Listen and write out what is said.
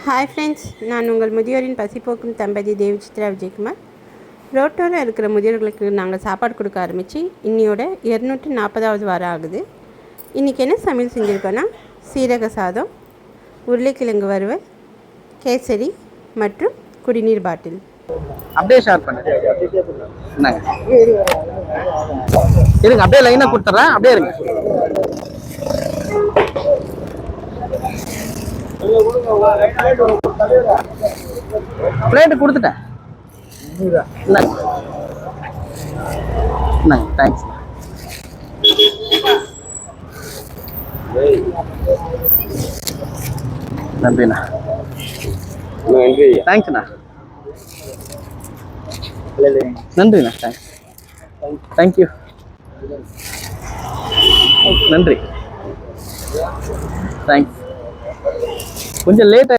Hi friends, நான் உங்கள் முதியோரின் பசிப்போக்கும் தம்பதி தேவி சித்ரா விஜயகுமார். ரோட்டோரம் இருக்கிற முதியோர்களுக்கு நாங்கள் சாப்பாடு கொடுக்க ஆரம்பித்து இன்னையோட 240வது வாரம் ஆகுது. இன்றைக்கி என்ன சமையல் செஞ்சுருக்கோன்னா, சீரக சாதம், உருளைக்கிழங்கு வறுவல், கேசரி மற்றும் குடிநீர் பாட்டில். அப்படியே ஷேர் பண்ணு. இருங்க, அப்படியே லைனாக கொடுத்துட்றேன். அப்படியே இருங்க. பிளேட்டு கொடுத்துட்டேன். தேங்க்ஸ். நன்றிண்ணா. தேங்க்ஸ்ண்ணா. நன்றிண்ணா. தேங்க்ஸ். தேங்க்யூ. நன்றி. தேங்க்ஸ். கொஞ்சம் லேட்